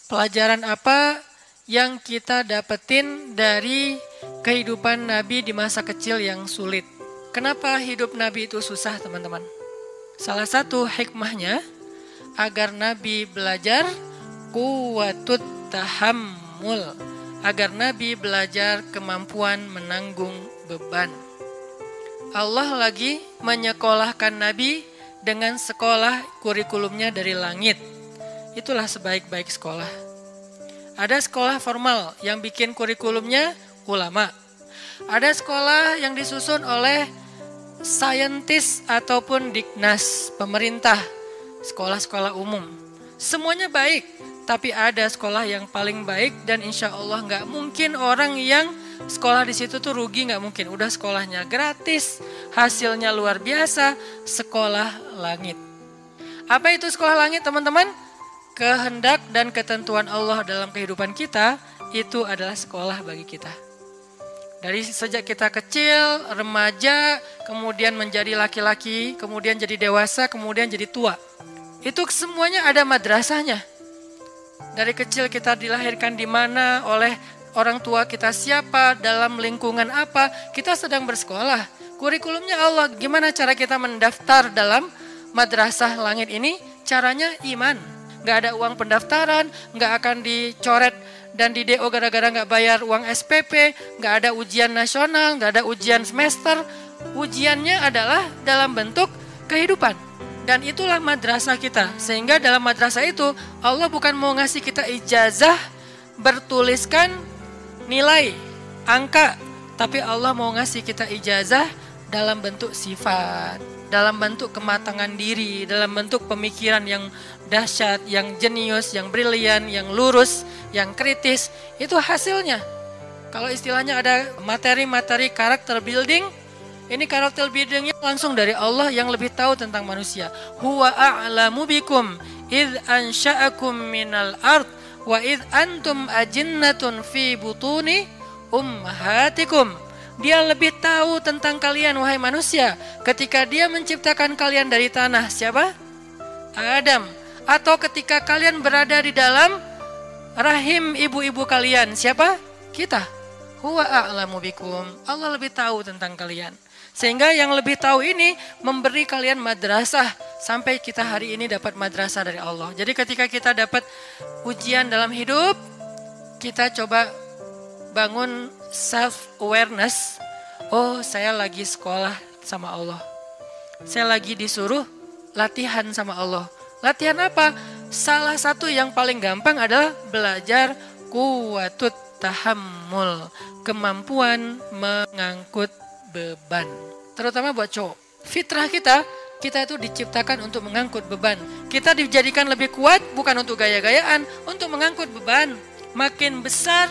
Pelajaran apa yang kita dapetin dari kehidupan Nabi di masa kecil yang sulit? Kenapa hidup Nabi itu susah, teman-teman? Salah satu hikmahnya agar Nabi belajar quwwatut tahammul, agar Nabi belajar kemampuan menanggung beban. Allah lagi menyekolahkan Nabi dengan sekolah kurikulumnya dari langit. Itulah sebaik-baik sekolah. Ada sekolah formal yang bikin kurikulumnya ulama. Ada sekolah yang disusun oleh saintis ataupun Diknas, pemerintah, sekolah-sekolah umum. Semuanya baik, tapi ada sekolah yang paling baik dan insya Allah nggak mungkin orang yang sekolah di situ tuh rugi, nggak mungkin. Udah sekolahnya gratis, hasilnya luar biasa, sekolah langit. Apa itu sekolah langit, teman-teman? Kehendak dan ketentuan Allah dalam kehidupan kita itu adalah sekolah bagi kita. Dari sejak kita kecil, remaja, kemudian menjadi laki-laki, kemudian jadi dewasa, kemudian jadi tua. Itu semuanya ada madrasahnya. Dari kecil kita dilahirkan di mana, oleh orang tua kita siapa, dalam lingkungan apa, kita sedang bersekolah. Kurikulumnya Allah, gimana cara kita mendaftar dalam madrasah langit ini? Caranya iman. Gak ada uang pendaftaran, gak akan dicoret dan di DO gara-gara gak bayar uang SPP, gak ada ujian nasional, gak ada ujian semester. Ujiannya adalah dalam bentuk kehidupan. Dan itulah madrasah kita. Sehingga dalam madrasah itu Allah bukan mau ngasih kita ijazah bertuliskan nilai, angka. Tapi Allah mau ngasih kita ijazah dalam bentuk sifat, dalam bentuk kematangan diri, dalam bentuk pemikiran yang dahsyat, yang jenius, yang brilian, yang lurus, yang kritis. Itu hasilnya. Kalau istilahnya ada materi-materi karakter building, ini karakter buildingnya langsung dari Allah yang lebih tahu tentang manusia. Huwa a'lamu bikum idh ansha'akum minal ard wa idh antum ajinnatun fi butuni ummahatikum. Dia lebih tahu tentang kalian, wahai manusia, ketika dia menciptakan kalian dari tanah. Siapa? Adam. Atau ketika kalian berada di dalam rahim ibu-ibu kalian. Siapa? Kita. Huwa a'lamu bikum. Allah lebih tahu tentang kalian. Sehingga yang lebih tahu ini memberi kalian madrasah. Sampai kita hari ini dapat madrasah dari Allah. Jadi ketika kita dapat ujian dalam hidup, kita coba bangun self-awareness. Oh, saya lagi sekolah sama Allah. Saya lagi disuruh latihan sama Allah. Latihan apa? Salah satu yang paling gampang adalah belajar quwwatut tahammul, kemampuan mengangkut beban. Terutama buat cowok. Fitrah kita itu diciptakan untuk mengangkut beban. Kita dijadikan lebih kuat bukan untuk gaya-gayaan, untuk mengangkut beban. Makin besar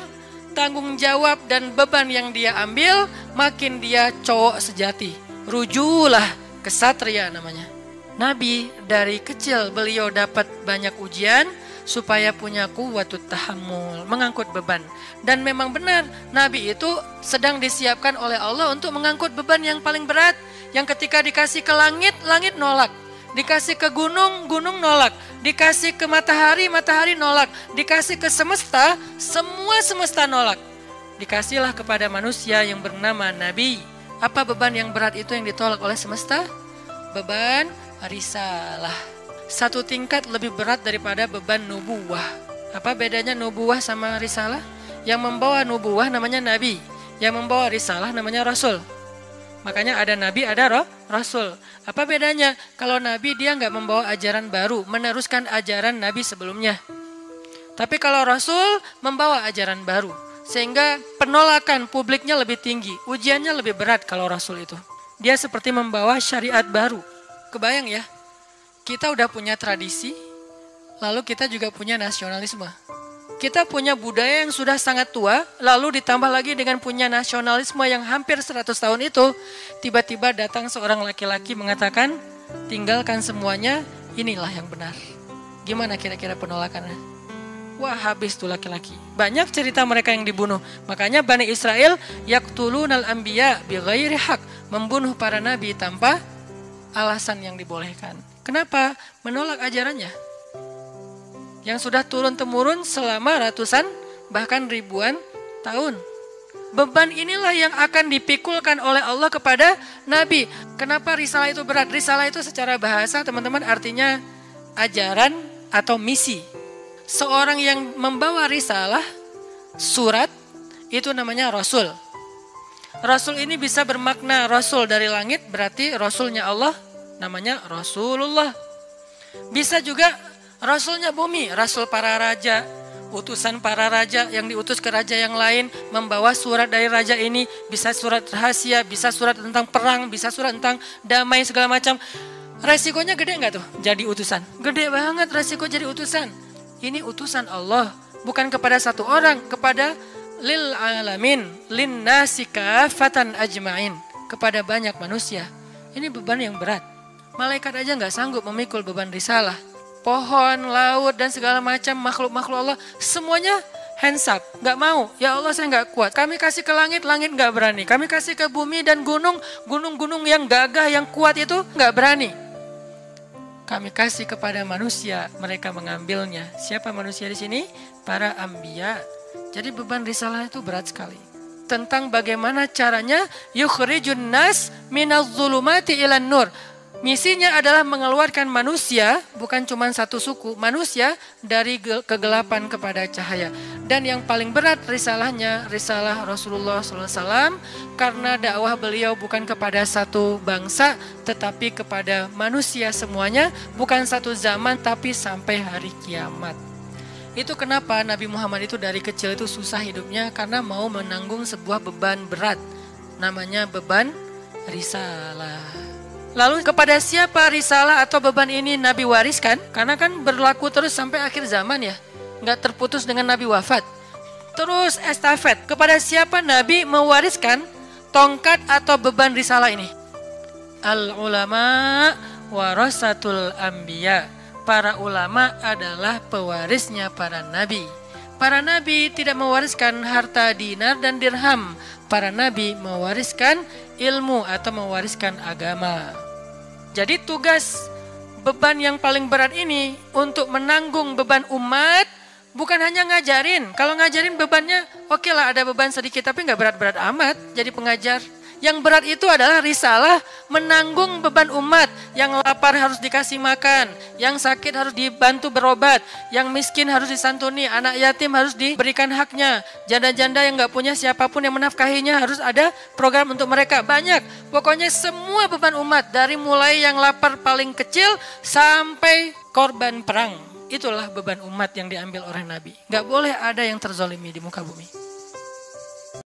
tanggung jawab dan beban yang dia ambil, makin dia cowok sejati. Rujulah kesatria namanya. Nabi dari kecil beliau dapat banyak ujian supaya punya quwwatut tahammul, mengangkut beban. Dan memang benar, Nabi itu sedang disiapkan oleh Allah untuk mengangkut beban yang paling berat. Yang ketika dikasih ke langit, langit nolak. Dikasih ke gunung, gunung nolak. Dikasih ke matahari, matahari nolak. Dikasih ke semesta, semua semesta nolak. Dikasihlah kepada manusia yang bernama Nabi. Apa beban yang berat itu yang ditolak oleh semesta? Beban risalah. Satu tingkat lebih berat daripada beban nubuwah. Apa bedanya nubuwah sama risalah? Yang membawa nubuwah namanya Nabi. Yang membawa risalah namanya Rasul. Makanya ada Nabi, ada Rasul. Apa bedanya? Kalau Nabi dia nggak membawa ajaran baru, meneruskan ajaran Nabi sebelumnya. Tapi kalau Rasul membawa ajaran baru. Sehingga penolakan publiknya lebih tinggi. Ujiannya lebih berat kalau Rasul itu. Dia seperti membawa syariat baru. Kebayang ya? Kita udah punya tradisi, lalu kita juga punya nasionalisme. Kita punya budaya yang sudah sangat tua, lalu ditambah lagi dengan punya nasionalisme yang hampir 100 tahun itu, tiba-tiba datang seorang laki-laki mengatakan, tinggalkan semuanya, inilah yang benar. Gimana kira-kira penolakannya? Wah, habis tuh laki-laki. Banyak cerita mereka yang dibunuh. Makanya Bani Israel yaqtulunal anbiya bighairi haq, membunuh para nabi tanpa alasan yang dibolehkan. Kenapa? Menolak ajarannya. yang sudah turun-temurun selama ratusan bahkan ribuan tahun. Beban inilah yang akan dipikulkan oleh Allah kepada Nabi. Kenapa risalah itu berat? Risalah itu secara bahasa teman-teman artinya ajaran atau misi. Seorang yang membawa risalah, surat, itu namanya Rasul. Rasul ini bisa bermakna Rasul dari langit, berarti Rasulnya Allah, namanya Rasulullah. Bisa juga Rasulnya bumi, Rasul para raja, utusan para raja yang diutus ke raja yang lain, membawa surat dari raja ini, bisa surat rahasia, bisa surat tentang perang, bisa surat tentang damai segala macam. Resikonya gede nggak tuh jadi utusan? Gede banget resiko jadi utusan. Ini utusan Allah, bukan kepada satu orang, kepada lil alamin, lin nasi kafatan ajmain, kepada banyak manusia. Ini beban yang berat. Malaikat aja nggak sanggup memikul beban risalah. Pohon, laut, dan segala macam makhluk-makhluk Allah, semuanya hands up, nggak mau. Ya Allah saya nggak kuat. Kami kasih ke langit, langit nggak berani. Kami kasih ke bumi dan gunung, gunung-gunung yang gagah, yang kuat itu nggak berani. Kami kasih kepada manusia, mereka mengambilnya. Siapa manusia di sini? Para anbiya. Jadi beban risalah itu berat sekali. Tentang bagaimana caranya yukhrijun nas minaz zulumati ilan nur. Misinya adalah mengeluarkan manusia, bukan cuma satu suku, manusia dari kegelapan kepada cahaya. Dan yang paling berat risalahnya, risalah Rasulullah SAW, karena dakwah beliau bukan kepada satu bangsa, tetapi kepada manusia semuanya, bukan satu zaman, tapi sampai hari kiamat. Itu kenapa Nabi Muhammad itu dari kecil itu susah hidupnya, karena mau menanggung sebuah beban berat, namanya beban risalah. Lalu kepada siapa risalah atau beban ini Nabi wariskan? Karena kan berlaku terus sampai akhir zaman ya. Nggak terputus dengan Nabi wafat. Terus estafet. Kepada siapa Nabi mewariskan tongkat atau beban risalah ini? Al-ulama warasatul anbiya. Para ulama adalah pewarisnya para nabi. Para nabi tidak mewariskan harta dinar dan dirham. Para nabi mewariskan ilmu atau mewariskan agama. Jadi tugas beban yang paling berat ini untuk menanggung beban umat bukan hanya ngajarin. Kalau ngajarin bebannya oke lah, ada beban sedikit tapi nggak berat-berat amat jadi pengajar. Yang berat itu adalah risalah menanggung beban umat. Yang lapar harus dikasih makan, yang sakit harus dibantu berobat, yang miskin harus disantuni, anak yatim harus diberikan haknya, janda-janda yang nggak punya siapapun yang menafkahinya harus ada program untuk mereka. Banyak, pokoknya semua beban umat dari mulai yang lapar paling kecil sampai korban perang. Itulah beban umat yang diambil oleh Nabi. Nggak boleh ada yang terzolimi di muka bumi.